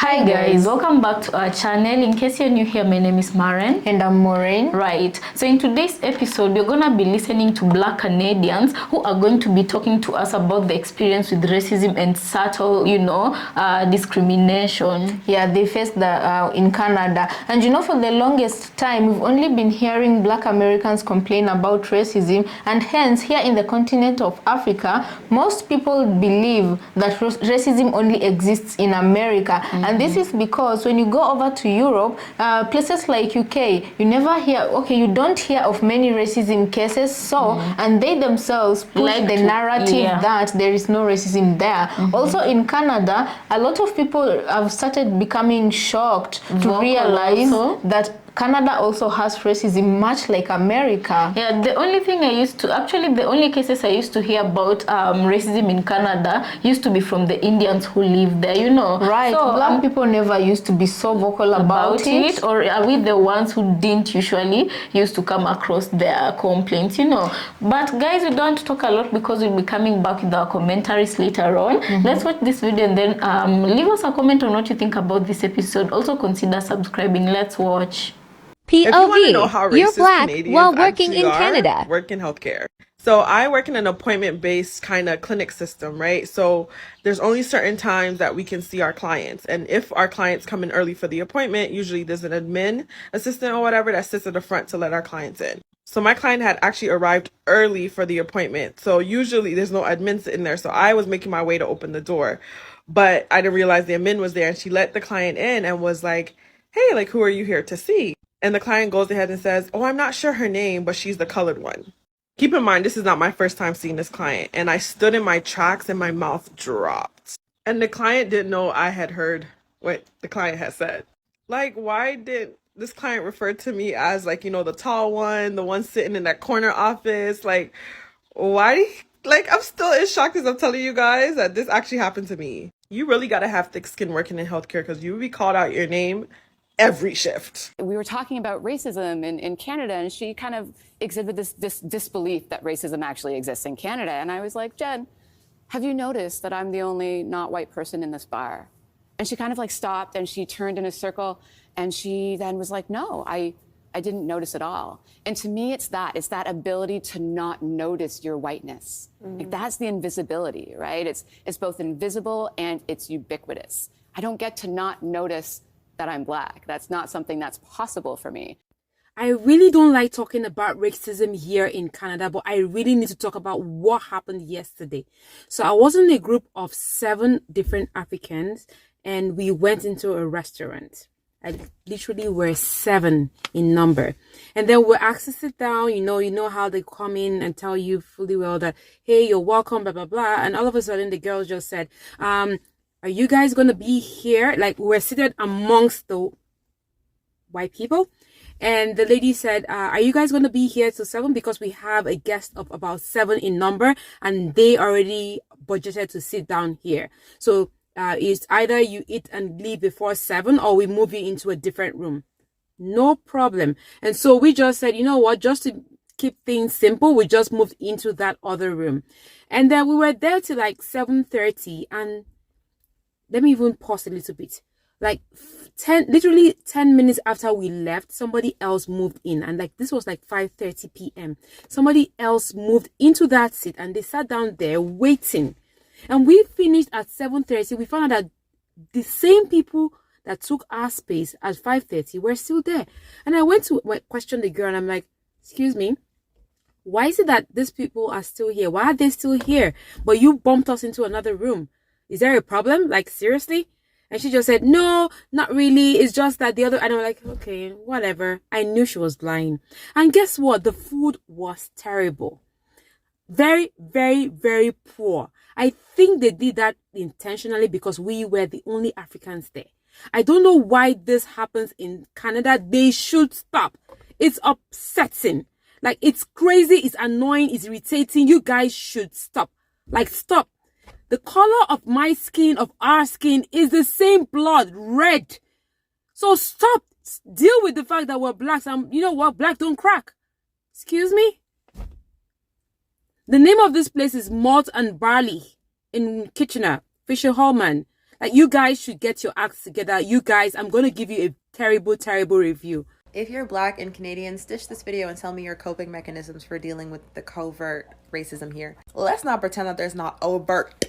Hi guys, welcome back to our channel. In case you're new here, my name is Maren. And I'm Maureen. Right. So in today's episode, we're going to be listening to Black Canadians who are going to be talking to us about the experience with racism and subtle, discrimination. Yeah, they faced that in Canada. And for the longest time, we've only been hearing Black Americans complain about racism. And hence, here in the continent of Africa, most people believe that racism only exists in America. And this is because when you go over to Europe, places like UK, you don't hear of many racism cases. So, and they themselves push the narrative that there is no racism there. Also in Canada, a lot of people have started becoming shocked to realize that Canada also has racism, much like America. Yeah, the only cases I used to hear about racism in Canada used to be from the Indians who live there, Right, so, Black people never used to be so vocal about it. Or are we the ones who didn't usually used to come across their complaints, But guys, we don't talk a lot because we'll be coming back with our commentaries later on. Let's watch this video and then leave us a comment on what you think about this episode. Also consider subscribing. Let's watch. POV, you're Black Canadians while working in Canada. Work in healthcare. So I work in an appointment-based kind of clinic system, right? So there's only certain times that we can see our clients. And if our clients come in early for the appointment, usually there's an admin assistant or whatever that sits at the front to let our clients in. So my client had actually arrived early for the appointment. So usually there's no admin sitting there. So I was making my way to open the door. But I didn't realize the admin was there. And she let the client in and was like, hey, like, who are you here to see? And the client goes ahead and says, oh, I'm not sure her name, but she's the colored one. Keep in mind, this is not my first time seeing this client. And I stood in my tracks and my mouth dropped. And the client didn't know I had heard what the client had said. Like, why did this client refer to me as, like, the tall one, the one sitting in that corner office? Like, why? Like, I'm still as shocked as I'm telling you guys that this actually happened to me. You really got to have thick skin working in healthcare because you will be called out your name every shift. We were talking about racism in Canada, and she kind of exhibited this disbelief that racism actually exists in Canada. And I was like, Jen, have you noticed that I'm the only not white person in this bar? And she kind of like stopped and she turned in a circle and she then was like, no, I didn't notice at all. And to me, it's that ability to not notice your whiteness. Like, that's the invisibility, right? It's both invisible and it's ubiquitous. I don't get to not notice that I'm Black. That's not something that's possible for me. I really don't like talking about racism here in Canada, but I really need to talk about what happened yesterday. So I was in a group of 7 different Africans and we went into a restaurant. Literally we're 7 in number. And then we're asked to sit down, you know how they come in and tell you fully well that, hey, you're welcome, blah, blah, blah. And all of a sudden the girls just said, are you guys going to be here? Like, we're seated amongst the white people. And the lady said, are you guys going to be here till 7? Because we have a guest of about 7 in number and they already budgeted to sit down here. So it's either you eat and leave before 7 or we move you into a different room. No problem. And so we just said, you know what, just to keep things simple, we just moved into that other room. And then we were there till like 7:30, and let me even pause a little bit. Like 10 minutes after we left, somebody else moved in. And like, this was like 5:30 p.m. Somebody else moved into that seat and they sat down there waiting. And we finished at 7:30. We found out that the same people that took our space at 5:30 were still there. And I went to question the girl and I'm like, excuse me, why is it that these people are still here? Why are they still here? But you bumped us into another room. Is there a problem? Like, seriously? And she just said, no, not really. It's just that the other, and I'm like, okay, whatever. I knew she was lying. And guess what? The food was terrible. Very, very, very poor. I think they did that intentionally because we were the only Africans there. I don't know why this happens in Canada. They should stop. It's upsetting. Like, it's crazy. It's annoying. It's irritating. You guys should stop. Like, stop. The color of my skin, of our skin, is the same blood, red. So stop. Deal with the fact that we're Blacks. And you know what? Black don't crack. Excuse me? The name of this place is Malt and Barley in Kitchener, Fisher Hallman. Like, you guys should get your acts together. You guys, I'm going to give you a terrible, terrible review. If you're Black and Canadian, stitch this video and tell me your coping mechanisms for dealing with the covert racism here. Let's not pretend that there's not overt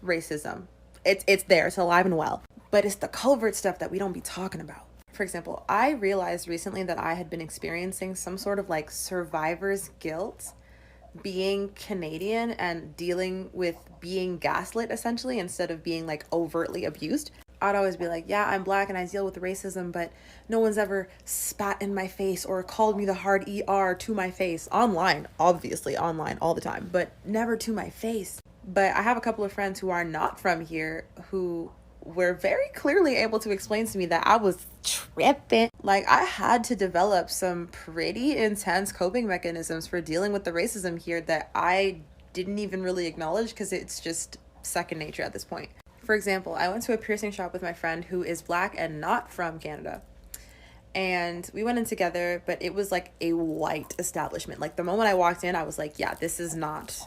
racism. It's there, it's alive and well. But it's the covert stuff that we don't be talking about. For example, I realized recently that I had been experiencing some sort of like survivor's guilt being Canadian and dealing with being gaslit essentially instead of being like overtly abused. I'd always be like, yeah, I'm Black and I deal with racism, but no one's ever spat in my face or called me the hard ER to my face. Online, obviously, online all the time, but never to my face. But I have a couple of friends who are not from here who were very clearly able to explain to me that I was tripping. Like, I had to develop some pretty intense coping mechanisms for dealing with the racism here that I didn't even really acknowledge because it's just second nature at this point. For example, I went to a piercing shop with my friend who is Black and not from Canada. And we went in together, but it was like a white establishment. Like, the moment I walked in, I was like, yeah, this is not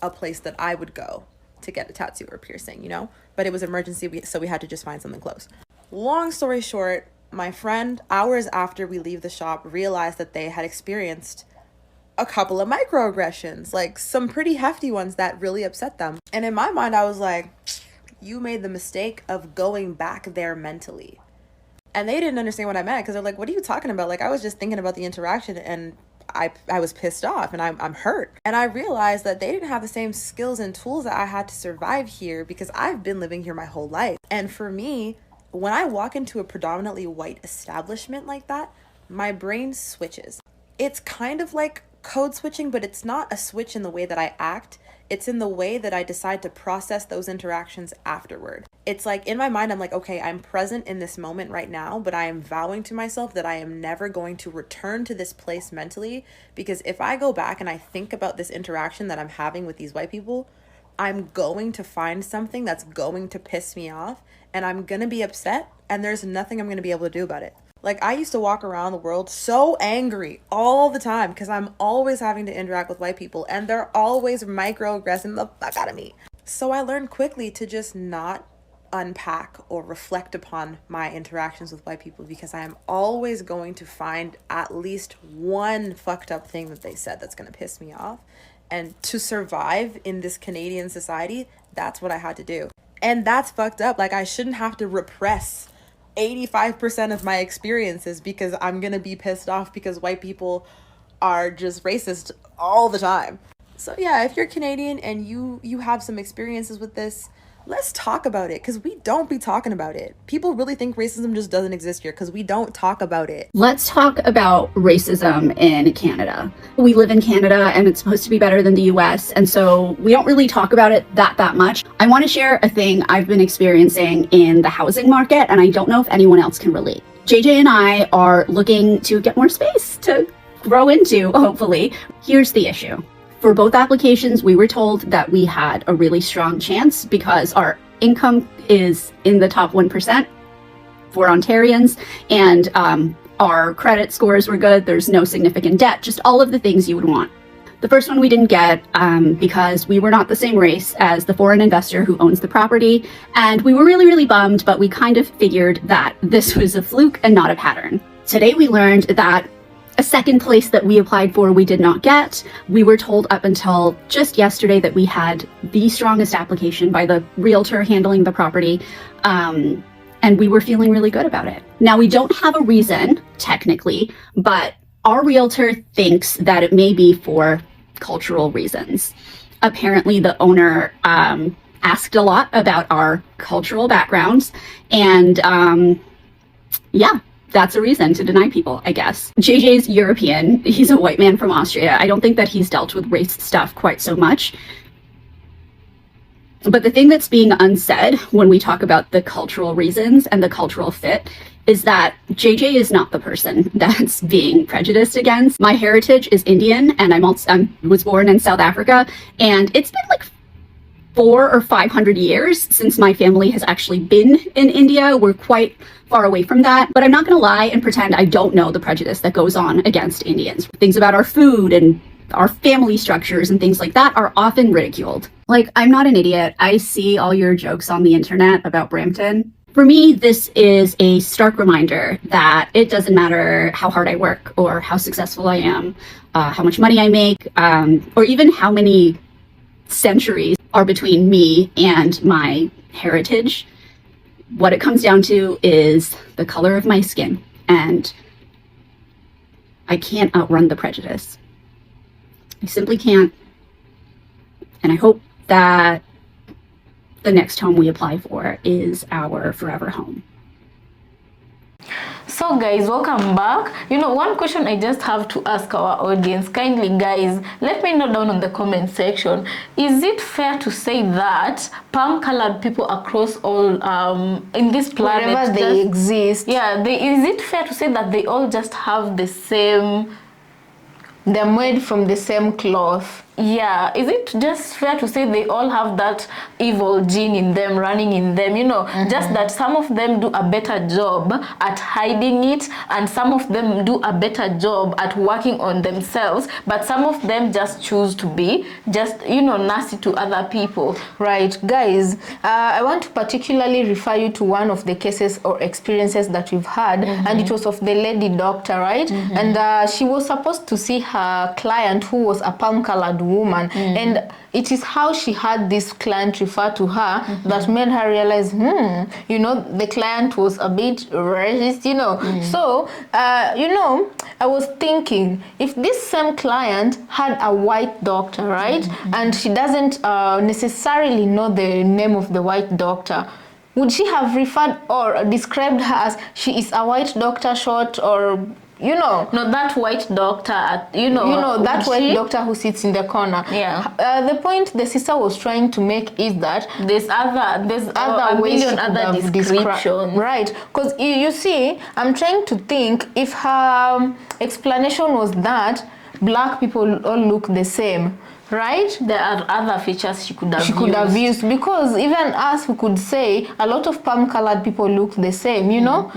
a place that I would go to get a tattoo or piercing, you know? But it was emergency, so we had to just find something close. Long story short, my friend, hours after we leave the shop, realized that they had experienced a couple of microaggressions, like some pretty hefty ones that really upset them. And in my mind, I was like, you made the mistake of going back there mentally. And they didn't understand what I meant because they're like, what are you talking about? Like, I was just thinking about the interaction and I was pissed off and I'm hurt. And I realized that they didn't have the same skills and tools that I had to survive here because I've been living here my whole life. And for me, when I walk into a predominantly white establishment like that, my brain switches. It's kind of like code switching, but it's not a switch in the way that I act. It's in the way that I decide to process those interactions afterward. It's like in my mind, I'm like, okay, I'm present in this moment right now, but I am vowing to myself that I am never going to return to this place mentally, because if I go back and I think about this interaction that I'm having with these white people, I'm going to find something that's going to piss me off and I'm going to be upset and there's nothing I'm going to be able to do about it. Like, I used to walk around the world so angry all the time because I'm always having to interact with white people and they're always microaggressing the fuck out of me. So I learned quickly to just not unpack or reflect upon my interactions with white people because I am always going to find at least one fucked up thing that they said that's going to piss me off. And to survive in this Canadian society, that's what I had to do. And that's fucked up. Like, I shouldn't have to repress 85% of my experiences because I'm gonna be pissed off because white people are just racist all the time. So yeah, if you're Canadian and you have some experiences with this, let's talk about it because we don't be talking about it. People really think racism just doesn't exist here because we don't talk about it. Let's talk about racism in Canada. We live in Canada and it's supposed to be better than the US, and so we don't really talk about it that much. I want to share a thing I've been experiencing in the housing market, and I don't know if anyone else can relate. JJ and I are looking to get more space to grow into, hopefully. Here's the issue. For both applications, we were told that we had a really strong chance because our income is in the top 1% for Ontarians, and our credit scores were good. There's no significant debt, just all of the things you would want. The first one we didn't get because we were not the same race as the foreign investor who owns the property, and we were really bummed, but we kind of figured that this was a fluke and not a pattern. Today we learned that a second place that we applied for, we did not get. We were told up until just yesterday that we had the strongest application by the realtor handling the property, and we were feeling really good about it. Now, we don't have a reason, technically, but our realtor thinks that it may be for cultural reasons. Apparently, the owner asked a lot about our cultural backgrounds, and yeah. That's a reason to deny people, I guess. JJ's European. He's a white man from Austria. I don't think that he's dealt with race stuff quite so much. But the thing that's being unsaid when we talk about the cultural reasons and the cultural fit is that JJ is not the person that's being prejudiced against. My heritage is Indian, and I was born in South Africa, and it's been like 400 or 500 years since my family has actually been in India. We're quite far away from that, but I'm not going to lie and pretend I don't know the prejudice that goes on against Indians. Things about our food and our family structures and things like that are often ridiculed. Like, I'm not an idiot. I see all your jokes on the internet about Brampton. For me, this is a stark reminder that it doesn't matter how hard I work or how successful I am, how much money I make, or even how many centuries are between me and my heritage. What it comes down to is the color of my skin, and I can't outrun the prejudice. I simply can't. And I hope that the next home we apply for is our forever home. So guys, welcome back. You know, one question I just have to ask our audience, kindly guys, let me know down on the comment section. Is it fair to say that palm-colored people across all in this planet, wherever they exist, yeah, is it fair to say that they all just have the same, they're made from the same cloth? Yeah, is it just fair to say they all have that evil gene in them, running in them, you know, just that some of them do a better job at hiding it, and some of them do a better job at working on themselves, but some of them just choose to be just, you know, nasty to other people. Right, guys, I want to particularly refer you to one of the cases or experiences that we've had, and it was of the lady doctor, right? And she was supposed to see her client who was a palm-colored woman, and it is how she had this client refer to her that made her realize, you know, the client was a bit racist, you know. So, you know, I was thinking, if this same client had a white doctor, right, and she doesn't necessarily know the name of the white doctor, would she have referred or described her as she is a white doctor short, or you know, no, that white doctor, you know that white doctor who sits in the corner. Yeah. The point the sister was trying to make is that there's other ways, other descriptions, right? Because you see, I'm trying to think if her explanation was that black people all look the same. Right? There are other features she could have used, because even us, we could say a lot of palm-colored people look the same, you know?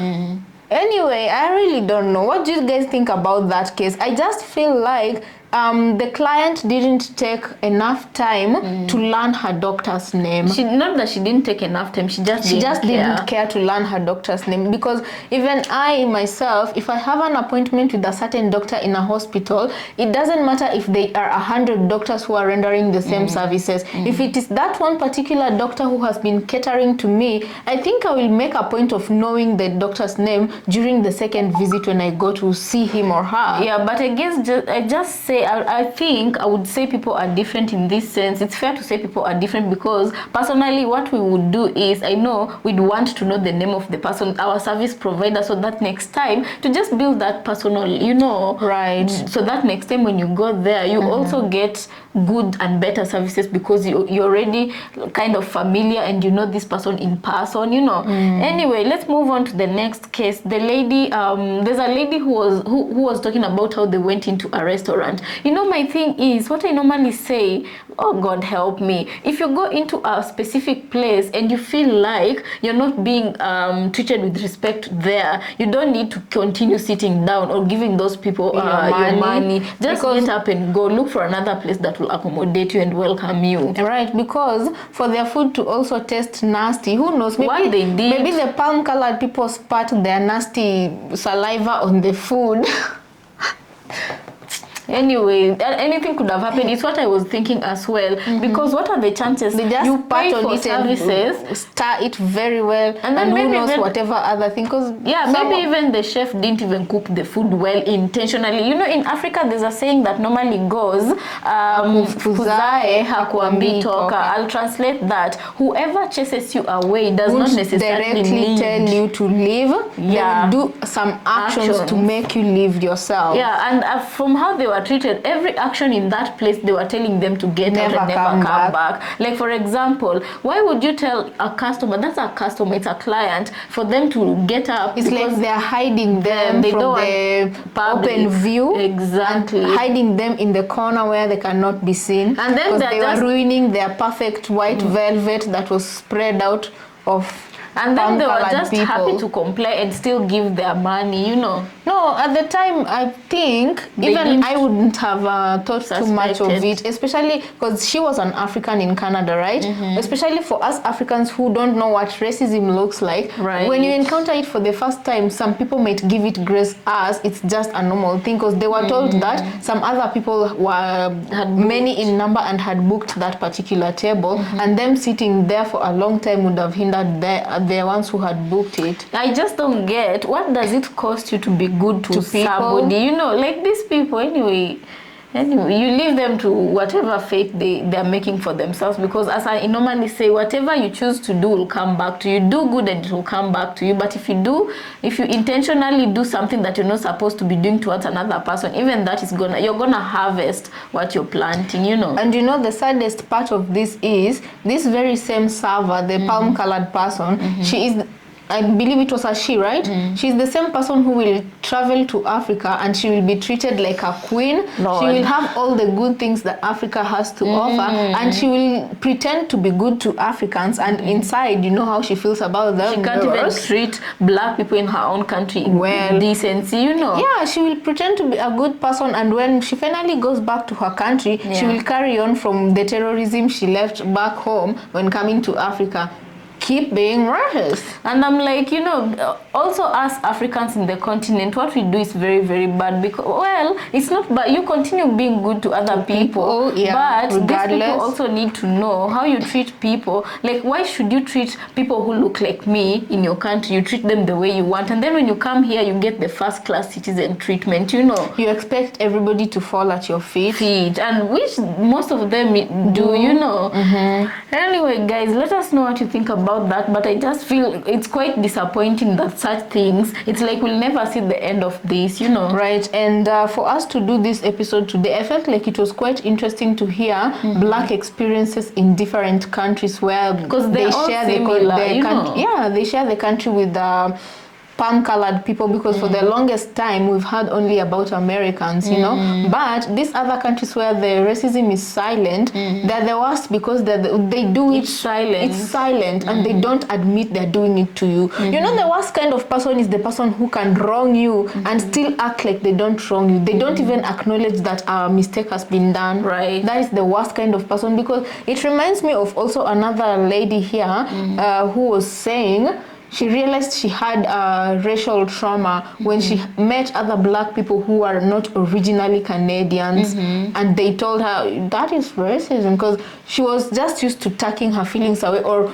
Anyway, I really don't know. What do you guys think about that case? I just feel like the client didn't take enough time to learn her doctor's name. Not that she didn't take enough time, she just didn't care to learn her doctor's name. Because even I myself, if I have an appointment with a certain doctor in a hospital, it doesn't matter if there are 100 doctors who are rendering the same services. If it is that one particular doctor who has been catering to me, I think I will make a point of knowing the doctor's name during the second visit when I go to see him or her. Yeah, but I guess I think I would say people are different in this sense. It's fair to say people are different because personally what we would do is, I know we'd want to know the name of the person, our service provider, so that next time to just build that personal, you know, right, so that next time when you go there you also get good and better services because you're already kind of familiar and you know this person in person, you know. Anyway, let's move on to the next case. The lady, there's a lady who was talking about how they went into a restaurant. You know, my thing is, what I normally say, oh God help me, if you go into a specific place and you feel like you're not being treated with respect there, you don't need to continue sitting down or giving those people your money. Just get up and go look for another place that will accommodate you and welcome you. Right, because for their food to also taste nasty, who knows, maybe what they did, maybe the palm-colored people spat their nasty saliva on the food. Anyway, anything could have happened. It's what I was thinking as well. Because what are the chances they just you pay on for it services, stir it very well, and then maybe who knows whatever other thing? Because maybe even the chef didn't even cook the food well intentionally. You know, in Africa there's a saying that normally goes, "Kuzae hakuambii toka." I'll translate that: whoever chases you away does not necessarily directly tell you to leave. Yeah, they will do some actions to make you leave yourself. Yeah, and from how they were treated, every action in that place they were telling them to get out and never come back. Like for example, why would you tell a customer, that's a customer, it's a client, for them to get up? It's like they're hiding them they from the open view. Exactly. Hiding them in the corner where they cannot be seen. And then they were ruining their perfect white velvet that was spread out of And then they were just people. happy to comply and still give their money, you know. No, at the time, I think I wouldn't have thought too much of it, especially because she was an African in Canada, right? Especially for us Africans who don't know what racism looks like. Right. When you encounter it for the first time, some people might give it grace as it's just a normal thing because they were told that some other people had many in number and had booked that particular table, and them sitting there for a long time would have hindered the ones who had booked it. I just don't get, what does it cost you to be good to somebody? You know, like these people, anyway, you leave them to whatever fate they're making for themselves, because as I normally say, whatever you choose to do will come back to you. Do good and it will come back to you. But if you intentionally do something that you're not supposed to be doing towards another person, even that is you're gonna harvest what you're planting, you know. And you know, the saddest part of this is this very same server, the palm colored person, she is, I believe it was a she, right? She's the same person who will travel to Africa and she will be treated like a queen. Lord. She will have all the good things that Africa has to offer, and she will pretend to be good to Africans, and inside, you know how she feels about them. She can't even treat black people in her own country well decency, you know. Yeah, she will pretend to be a good person, and when she finally goes back to her country, she will carry on from the terrorism she left back home when coming to Africa. Keep being racist. And I'm like, you know, also us Africans in the continent, what we do is very, very bad, because, well, it's not bad. You continue being good to other people, but these people also need to know how you treat people. Like, why should you treat people who look like me in your country? You treat them the way you want, and then when you come here, you get the first-class citizen treatment, you know. You expect everybody to fall at your feet, and which most of them do, you know. Anyway, guys, let us know what you think about that, but I just feel it's quite disappointing that such things, it's like we'll never see the end of this, you know. Right. And for us to do this episode today, I felt like it was quite interesting to hear black experiences in different countries, where because they share they share the country with palm-colored people, because for the longest time we've heard only about Americans, you know, but these other countries where the racism is silent, they're the worst, because they do it silent. It's silent, and they don't admit they're doing it to you. You know, the worst kind of person is the person who can wrong you and still act like they don't wrong you. They don't even acknowledge that a mistake has been done. Right. That is the worst kind of person, because it reminds me of also another lady here who was saying she realized she had racial trauma when she met other black people who are not originally Canadians, and they told her that is racism, because she was just used to tucking her feelings away, or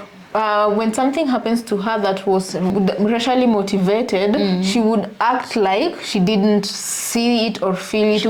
when something happens to her that was racially motivated, she would act like she didn't see it or feel it, she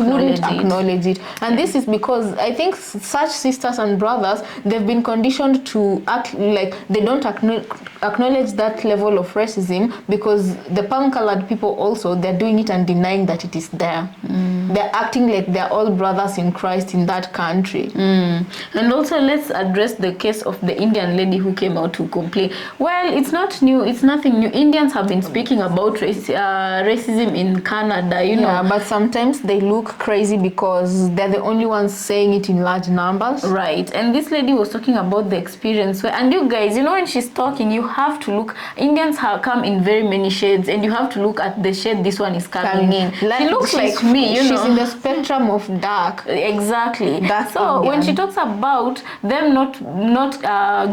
wouldn't acknowledge it. And this is because I think such sisters and brothers, they've been conditioned to act like they don't acknowledge that level of racism, because the palm-colored people also, they're doing it and denying that it is there. They're acting like they're all brothers in Christ in that country. And also, let's address the case of the Indian lady who came out to complain. Well, it's not new, it's nothing new. Indians have been speaking about racism in Canada, you know. Yeah, but sometimes they look crazy because they're the only ones saying it in large numbers. Right. And this lady was talking about the experience where, and you guys, you know, when she's talking, you have to look, Indians have come in very many shades, and you have to look at the shade this one is coming in. She looks like me, you know. She's in the spectrum of dark. Exactly. That's so Indian. When she talks about them not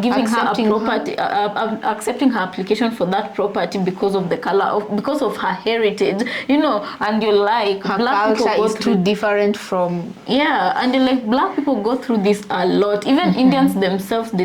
giving her a property, accepting her application for that property because of the color, because of her heritage, you know, and you're like, her black culture people is too different from... Yeah, and you're like, black people go through this a lot. Even Indians themselves, they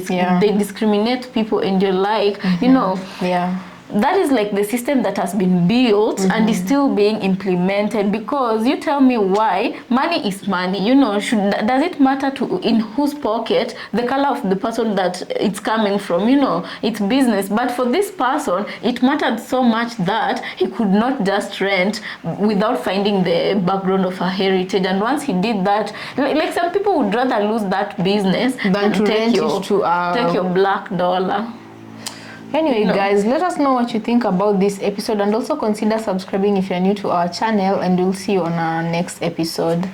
discriminate people, and you're like, you know... Yeah. That is like the system that has been built and is still being implemented, because you tell me why money is money, you know. Does it matter to in whose pocket the color of the person that it's coming from, you know? It's business. But for this person, it mattered so much that he could not just rent without finding the background of her heritage. And once he did that, like some people would rather lose that business than to take your black dollar. Anyway, guys, let us know what you think about this episode, and also consider subscribing if you're new to our channel, and we'll see you on our next episode.